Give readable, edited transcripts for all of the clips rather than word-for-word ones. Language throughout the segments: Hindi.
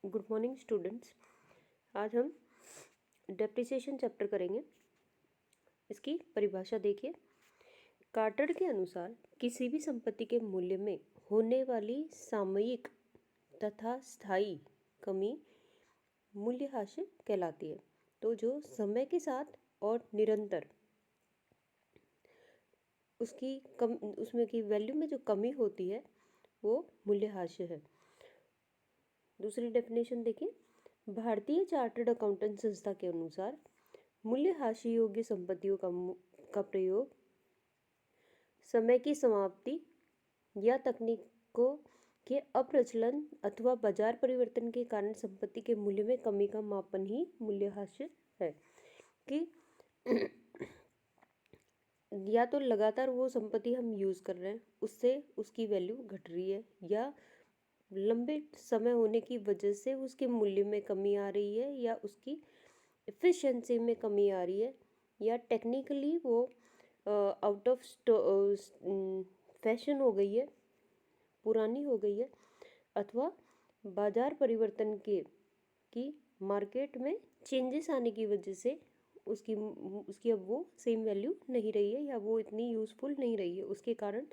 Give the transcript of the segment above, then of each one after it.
Good morning students. आज हम डेप्रिसिएशन चैप्टर करेंगे। इसकी परिभाषा देखिए। कार्टर के अनुसार किसी भी संपत्ति के मूल्य में होने वाली सामयिक तथा स्थायी कमी मूल्यह्रास कहलाती है। तो जो समय के साथ और निरंतर उसमें की वैल्यू में जो कमी होती है वो मूल्यह्रास है। दूसरी डेफिनेशन देखिए। भारतीय चार्टर्ड अकाउंटेंट संस्था के अनुसार मूल्यह्रास योग्य संपत्तियों का प्रयोग समय की समाप्ति या तकनीकों के अप्रचलन अथवा बाजार परिवर्तन के कारण संपत्ति के मूल्य में कमी का मापन ही मूल्यह्रास है। कि या तो लगातार वो संपत्ति हम यूज़ कर रहे हैं उससे उसकी वैल्यू घट रही है, या लंबे समय होने की वजह से उसके मूल्य में कमी आ रही है, या उसकी एफिशिएंसी में कमी आ रही है, या टेक्निकली वो आउट ऑफ फैशन हो गई है, पुरानी हो गई है, अथवा बाजार परिवर्तन की मार्केट में चेंजेस आने की वजह से उसकी अब वो सेम वैल्यू नहीं रही है, या वो इतनी यूज़फुल नहीं रही है। उसके कारण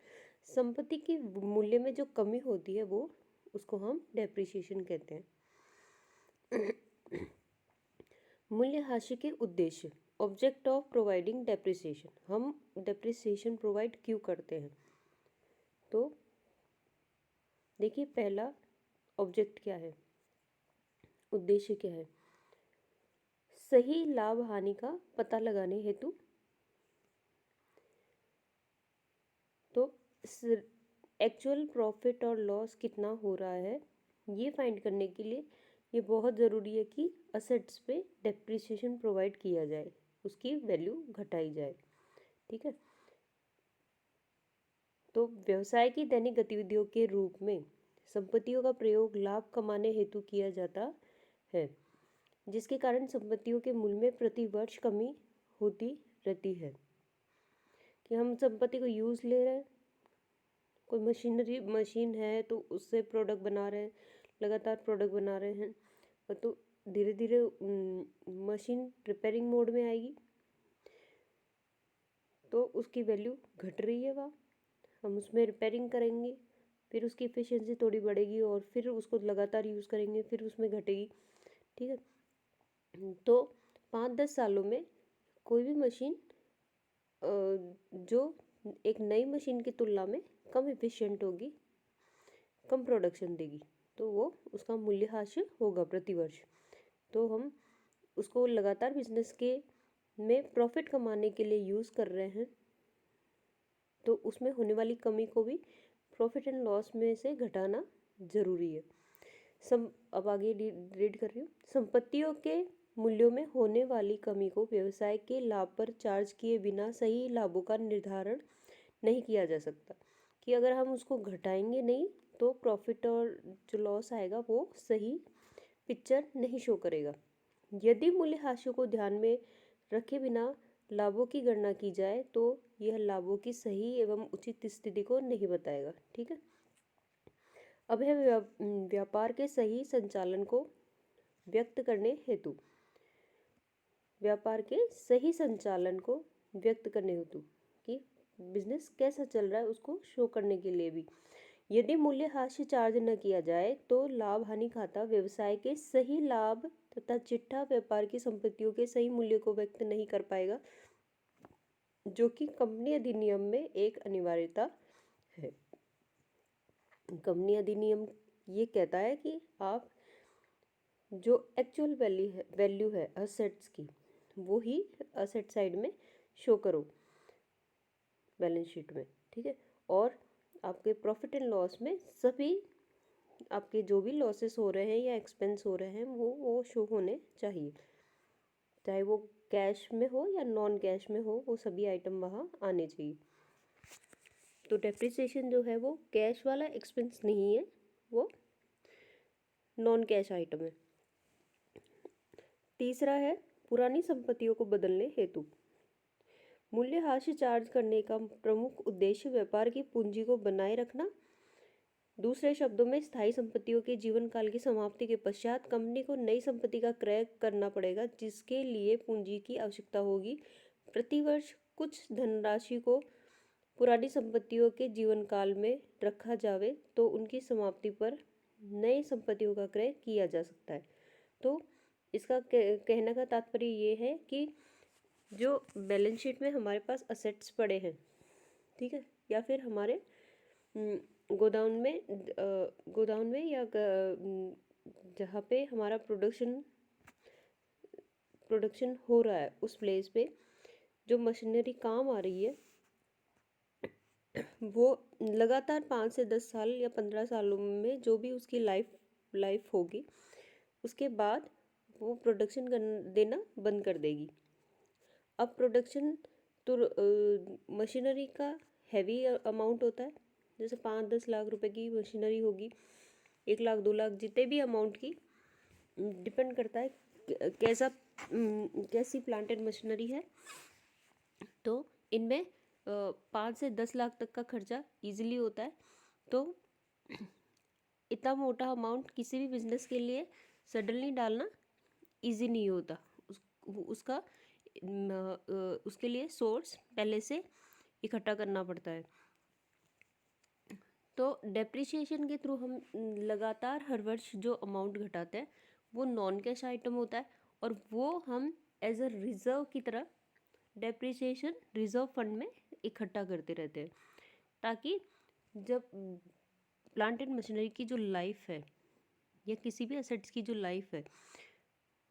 संपत्ति के मूल्य में जो कमी होती है वो उसको हम डेप्रिसिएशन कहते हैं। मूल्यह्रास के उद्देश्य। Object of providing depreciation. हम डेप्रिसिएशन प्रोवाइड क्यों करते हैं? तो देखिए, पहला ऑब्जेक्ट क्या है, उद्देश्य क्या है? सही लाभ हानि का पता लगाने हेतु। तो एक्चुअल प्रॉफिट और लॉस कितना हो रहा है ये फाइंड करने के लिए ये बहुत ज़रूरी है कि असेट्स पे डेप्रिसिएशन प्रोवाइड किया जाए, उसकी वैल्यू घटाई जाए। ठीक है। तो व्यवसाय की दैनिक गतिविधियों के रूप में संपत्तियों का प्रयोग लाभ कमाने हेतु किया जाता है, जिसके कारण संपत्तियों के मूल्य में प्रति वर्ष कमी होती रहती है। कि हम संपत्ति को यूज़ ले रहे हैं, कोई मशीन है तो उससे प्रोडक्ट बना रहे हैं, लगातार प्रोडक्ट बना रहे हैं, और तो धीरे धीरे मशीन रिपेयरिंग मोड में आएगी तो उसकी वैल्यू घट रही है। वहाँ हम उसमें रिपेयरिंग करेंगे, फिर उसकी एफिशिएंसी थोड़ी बढ़ेगी, और फिर उसको लगातार यूज़ करेंगे, फिर उसमें घटेगी। ठीक है। तो 5-10 सालों में कोई भी मशीन जो एक नई मशीन की तुलना में कम एफिशिएंट होगी, कम प्रोडक्शन देगी, तो वो उसका मूल्यह्रास होगा प्रति वर्ष। तो हम उसको लगातार बिजनेस के में प्रॉफिट कमाने के लिए यूज़ कर रहे हैं, तो उसमें होने वाली कमी को भी प्रॉफिट एंड लॉस में से घटाना ज़रूरी है। अब आगे रीड कर रही हूँ। संपत्तियों के मूल्यों में होने वाली कमी को व्यवसाय के लाभ पर चार्ज किए बिना सही लाभों का निर्धारण नहीं किया जा सकता। कि अगर हम उसको घटाएंगे नहीं तो प्रॉफिट और जो लॉस आएगा वो सही पिक्चर नहीं शो करेगा। यदि मूल्यह्रास को ध्यान में रखे बिना लाभों की गणना की जाए तो यह लाभों की सही एवं उचित स्थिति को नहीं बताएगा। ठीक है। अब है व्यापार के सही संचालन को व्यक्त करने हेतु। व्यापार के सही संचालन को व्यक्त करने हेतु कि बिजनेस कैसा चल रहा है उसको शो करने के लिए भी यदि मूल्यह्रास चार्ज न किया जाए तो लाभ हानि खाता व्यवसाय के सही लाभ तथा चिट्ठा व्यापार की संपत्तियों के सही मूल्य को व्यक्त नहीं कर पाएगा, जो कि कंपनी अधिनियम में एक अनिवार्यता है। कंपनी अधिनियम ये कहता है कि आप जो एक्चुअल वैल्यू है असेट्स की वो ही असेट साइड में शो करो बैलेंस शीट में। ठीक है। और आपके प्रॉफिट एंड लॉस में सभी आपके जो भी लॉसेस हो रहे हैं या एक्सपेंस हो रहे हैं वो शो होने चाहिए, चाहे वो कैश में हो या नॉन कैश में हो, वो सभी आइटम वहाँ आने चाहिए। तो डेप्रिसिएशन जो है वो कैश वाला एक्सपेंस नहीं है, वो नॉन कैश आइटम है। तीसरा है पुरानी संपत्तियों को बदलने हेतु। मूल्यह्रास चार्ज करने का प्रमुख उद्देश्य व्यापार की पूंजी को बनाए रखना दूसरे शब्दों में स्थायी संपत्तियों के जीवन काल की समाप्ति के पश्चात कंपनी को नई संपत्ति का क्रय करना पड़ेगा, जिसके लिए पूंजी की आवश्यकता होगी। प्रतिवर्ष कुछ धनराशि को पुरानी संपत्तियों के जीवन काल में रखा जावे तो उनकी समाप्ति पर नई संपत्तियों का क्रय किया जा सकता है। तो इसका कहने का तात्पर्य ये है कि जो बैलेंस शीट में हमारे पास असेट्स पड़े हैं, ठीक है, या फिर हमारे गोदाम में या जहाँ पे हमारा प्रोडक्शन हो रहा है उस प्लेस पे जो मशीनरी काम आ रही है, वो लगातार 5 से 10 साल या 15 सालों में जो भी उसकी लाइफ होगी, उसके बाद वो प्रोडक्शन देना बंद कर देगी। अब प्रोडक्शन तो मशीनरी का हैवी अमाउंट होता है, जैसे 5-10 लाख रुपए की मशीनरी होगी, 1 लाख 2 लाख जितने भी अमाउंट की, डिपेंड करता है कैसी प्लांट एंड मशीनरी है। तो इनमें 5 से 10 लाख तक का खर्चा इजीली होता है। तो इतना मोटा अमाउंट किसी भी बिजनेस के लिए सडनली डालना इजी नहीं होता। उसके लिए सोर्स पहले से इकट्ठा करना पड़ता है। तो डेप्रिसिएशन के थ्रू हम लगातार हर वर्ष जो अमाउंट घटाते हैं वो नॉन कैश आइटम होता है, और वो हम एज अ रिजर्व की तरह डेप्रिसिएशन रिजर्व फंड में इकट्ठा करते रहते हैं, ताकि जब प्लांट एंड मशीनरी की जो लाइफ है या किसी भी एसेट्स की जो लाइफ है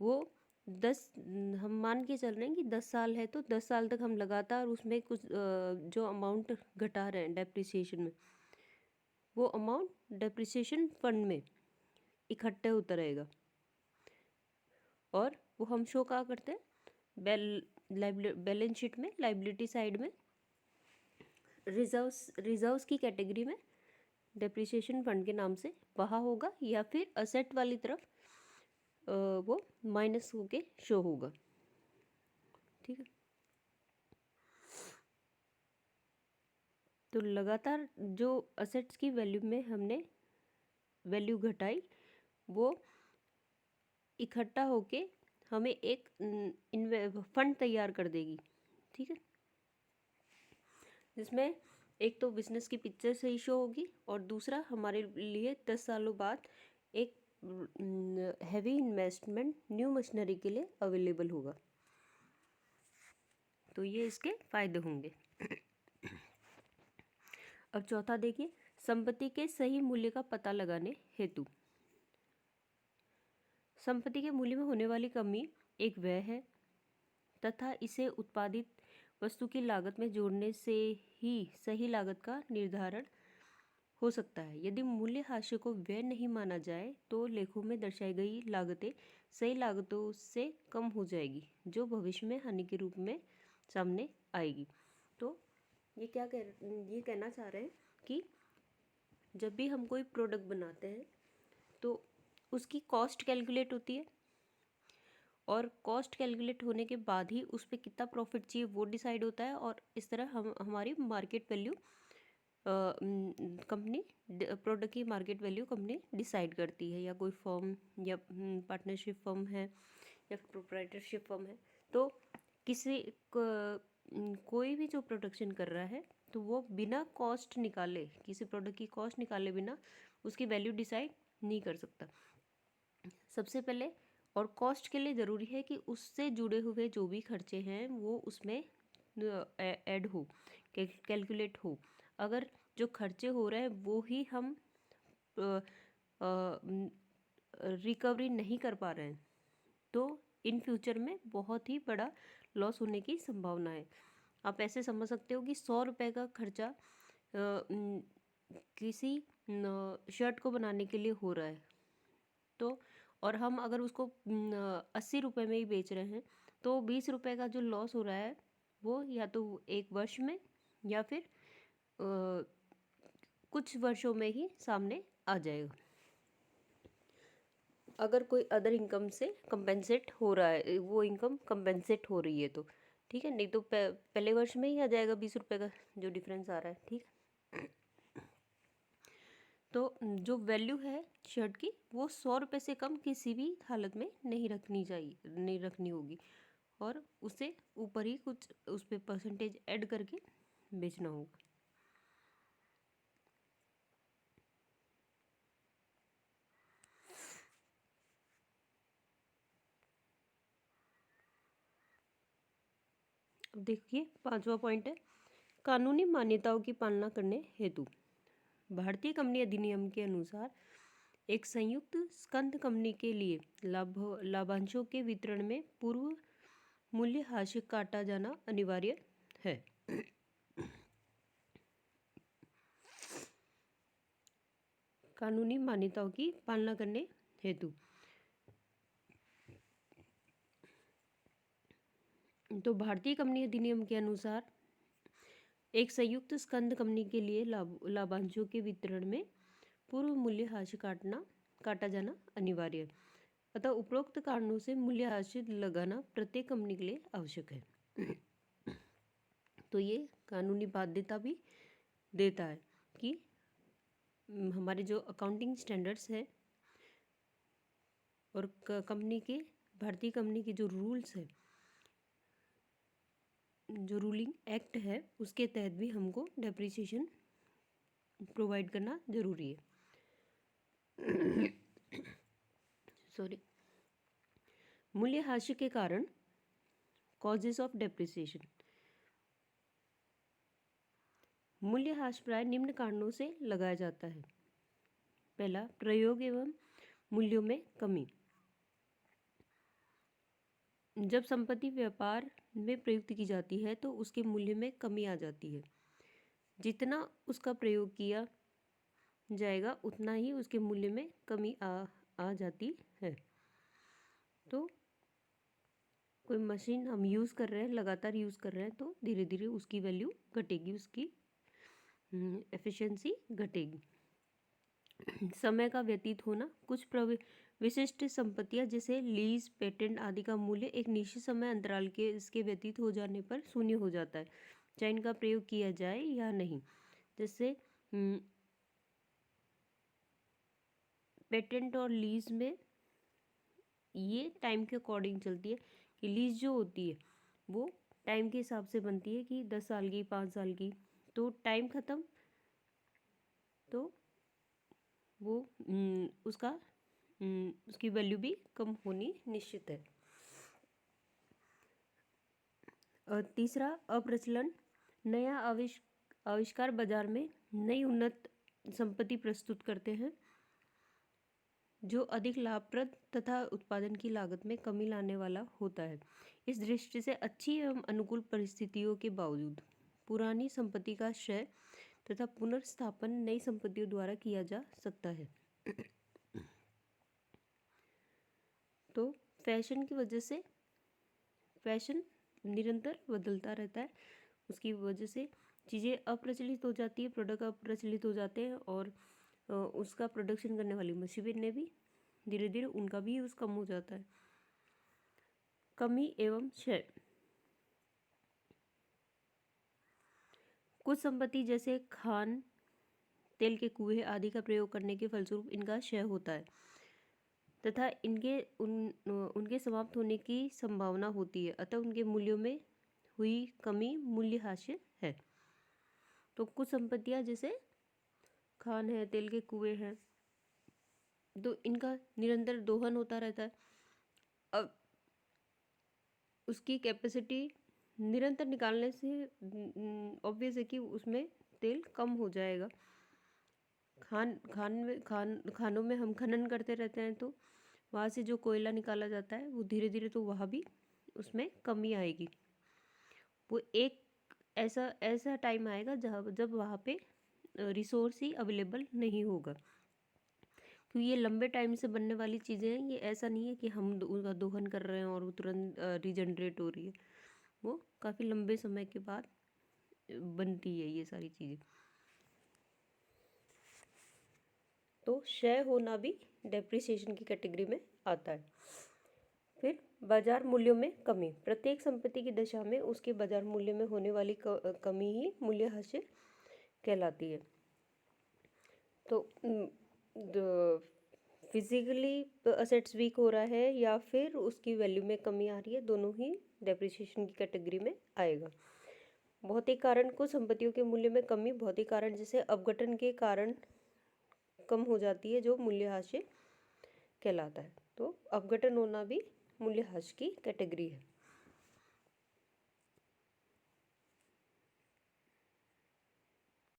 वो हम मान के चल रहे हैं कि 10 साल है, तो 10 साल तक हम लगातार उसमें कुछ जो अमाउंट घटा रहे हैं डेप्रिसिएशन में, वो अमाउंट डेप्रिसिएशन फंड में इकट्ठे होता रहेगा। और वो हम शो कहाँ करते हैं, बैलेंस शीट में लाइबिलिटी साइड में रिजर्व्स की कैटेगरी में डेप्रिसिएशन फंड के नाम से वहाँ होगा, या फिर असेट वाली तरफ वो माइनस होके शो होगा। ठीक है, तो लगातार जो असेट्स की वैल्यू में हमने वैल्यू घटाई वो इकट्ठा होके हमें एक फंड तैयार कर देगी। ठीक है, जिसमें एक तो बिजनेस की पिक्चर सही शो होगी, और दूसरा हमारे लिए 10 सालों बाद एक हैवी इन्वेस्टमेंट न्यू मशीनरी के लिए अवेलेबल होगा। तो ये इसके फायदे होंगे। अब चौथा देखिए, संपत्ति के सही मूल्य का पता लगाने हेतु। संपत्ति के मूल्य में होने वाली कमी एक व्यय है तथा इसे उत्पादित वस्तु की लागत में जोड़ने से ही सही लागत का निर्धारण हो सकता है। यदि मूल्य हाशिए को व्यय नहीं माना जाए तो लेखों में दर्शाई गई लागतें सही लागतों से कम हो जाएगी, जो भविष्य में हानि के रूप में सामने आएगी। तो ये कहना चाह रहे हैं कि जब भी हम कोई प्रोडक्ट बनाते हैं तो उसकी कॉस्ट कैलकुलेट होती है, और कॉस्ट कैलकुलेट होने के बाद ही उस पर कितना प्रॉफिट चाहिए वो डिसाइड होता है, और इस तरह हम हमारी मार्केट वैल्यू कंपनी प्रोडक्ट की मार्केट वैल्यू कंपनी डिसाइड करती है, या कोई फर्म या पार्टनरशिप फर्म है या प्रोप्राइटरशिप फर्म है। तो कोई भी जो प्रोडक्शन कर रहा है तो वो बिना कॉस्ट निकाले, किसी प्रोडक्ट की कॉस्ट निकाले बिना उसकी वैल्यू डिसाइड नहीं कर सकता। सबसे पहले और कॉस्ट के लिए ज़रूरी है कि उससे जुड़े हुए जो भी खर्चे हैं वो उसमें ऐड हो, कैलकुलेट हो। अगर जो खर्चे हो रहे हैं वो ही हम रिकवरी नहीं कर पा रहे हैं तो इन फ्यूचर में बहुत ही बड़ा लॉस होने की संभावना है। आप ऐसे समझ सकते हो कि 100 रुपये का खर्चा किसी शर्ट को बनाने के लिए हो रहा है, तो और हम अगर उसको 80 रुपये में ही बेच रहे हैं तो 20 रुपये का जो लॉस हो रहा है वो या तो 1 वर्ष में या फिर कुछ वर्षों में ही सामने आ जाएगा, अगर कोई अदर इनकम से कंपेंसेट हो रहा है, वो इनकम कंपेंसेट हो रही है तो। ठीक है, नहीं तो पहले वर्ष में ही आ जाएगा 20 रुपये का जो डिफरेंस आ रहा है। ठीक है, तो जो वैल्यू है शर्ट की वो 100 रुपये से कम किसी भी हालत में नहीं रखनी होगी, और उससे ऊपर ही कुछ उस पर परसेंटेज ऐड करके बेचना होगा। अब देखिए 5वां पॉइंट है, कानूनी मान्यताओं की पालना करने हेतु। भारतीय कंपनी अधिनियम के अनुसार एक संयुक्त स्कंध कंपनी के लिए लाभांशों के वितरण में पूर्व मूल्य हाशिए काटा जाना अनिवार्य है। कानूनी मान्यताओं की पालना करने हेतु तो भारतीय कंपनी अधिनियम के अनुसार एक संयुक्त स्कंध कंपनी के लिए लाभांशों के वितरण में पूर्व मूल्य हाशिए काटा जाना अनिवार्य है। अतः उपरोक्त कारणों से मूल्य हाशिए लगाना प्रत्येक कंपनी के लिए आवश्यक है। तो ये कानूनी बाध्यता भी देता है कि हमारे जो अकाउंटिंग स्टैंडर्ड्स है और कंपनी के भारतीय कंपनी के जो रूल्स है, जो रूलिंग एक्ट है, उसके तहत भी हमको डेप्रिसिएशन प्रोवाइड करना जरूरी है। सॉरी। मूल्यह्रास के कारण कॉजेज ऑफ डेप्रिसिएशन। मूल्यह्रास प्राय निम्न कारणों से लगाया जाता है। पहला, प्रयोग एवं मूल्यों में कमी। जब संपत्ति व्यापार में प्रयुक्त की जाती है तो उसके मूल्य में कमी आ जाती है। जितना उसका प्रयोग किया जाएगा उतना ही उसके मूल्य में कमी आ जाती है। तो कोई मशीन हम यूज़ कर रहे हैं, लगातार यूज़ कर रहे हैं, तो धीरे धीरे उसकी वैल्यू घटेगी, उसकी एफिशिएंसी घटेगी। समय का व्यतीत होना। कुछ विशिष्ट संपत्तियां जैसे लीज, पेटेंट आदि का मूल्य एक निश्चित समय अंतराल के इसके व्यतीत हो जाने पर शून्य हो जाता है, चाहे इनका प्रयोग किया जाए या नहीं। जैसे पेटेंट और लीज में ये टाइम के अकॉर्डिंग चलती है कि लीज जो होती है वो टाइम के हिसाब से बनती है कि 10 साल की, 5 साल की, तो टाइम ख़त्म तो वो उसकी वैल्यू भी कम होनी निश्चित है। और तीसरा, अप्रचलन। नया आविष्कार बाजार में नई उन्नत संपत्ति प्रस्तुत करते हैं जो अधिक लाभप्रद तथा उत्पादन की लागत में कमी लाने वाला होता है। इस दृष्टि से अच्छी एवं अनुकूल परिस्थितियों के बावजूद पुरानी संपत्ति का क्षय तथा पुनर्स्थापन नई संपत्तियों द्वारा किया जा सकता है। तो फैशन की वजह से, फैशन निरंतर बदलता रहता है, उसकी वजह से चीज़ें अप्रचलित हो जाती है, प्रोडक्ट अप्रचलित हो जाते हैं, और उसका प्रोडक्शन करने वाली मशीनें भी धीरे धीरे उनका भी यूज़ कम हो जाता है। कमी एवं क्षय। कुछ संपत्ति जैसे खान, तेल के कुएं आदि का प्रयोग करने के फलस्वरूप इनका क्षय होता है तथा उनके समाप्त होने की संभावना होती है, अतः उनके मूल्यों में हुई कमी मूल्यह्रास है। तो कुछ संपत्तियां जैसे खान है, तेल के कुएं हैं, तो इनका निरंतर दोहन होता रहता है। अब उसकी कैपेसिटी निरंतर निकालने से ऑब्वियस है कि उसमें तेल कम हो जाएगा। खानों में हम खनन करते रहते हैं, तो वहाँ से जो कोयला निकाला जाता है वो धीरे धीरे तो वहाँ भी उसमें कमी आएगी। वो एक ऐसा टाइम आएगा जब वहाँ पे रिसोर्स ही अवेलेबल नहीं होगा, क्योंकि ये लंबे टाइम से बनने वाली चीज़ें हैं। ये ऐसा नहीं है कि हम उनका दोहन कर रहे हैं और वो तुरंत रीजनरेट हो रही है, वो काफ़ी लंबे समय के बाद बनती है ये सारी चीज़ें। तो क्षय होना भी डेप्रिसिएशन की कैटेगरी में आता है। फिर बाजार मूल्यों में कमी। प्रत्येक संपत्ति की दशा में उसके बाजार मूल्य में होने वाली कमी ही मूल्यह्रास कहलाती है। तो फिजिकली असेट्स वीक हो रहा है या फिर उसकी वैल्यू में कमी आ रही है, दोनों ही डेप्रिसिएशन की कैटेगरी में आएगा। भौतिक कारण को संपत्तियों के मूल्य में कमी, भौतिक कारण जैसे अपघटन के कारण कम हो जाती है, जो मूल्यह्रास कहलाता है। तो अपघटन होना भी मूल्यह्रास की कैटेगरी है।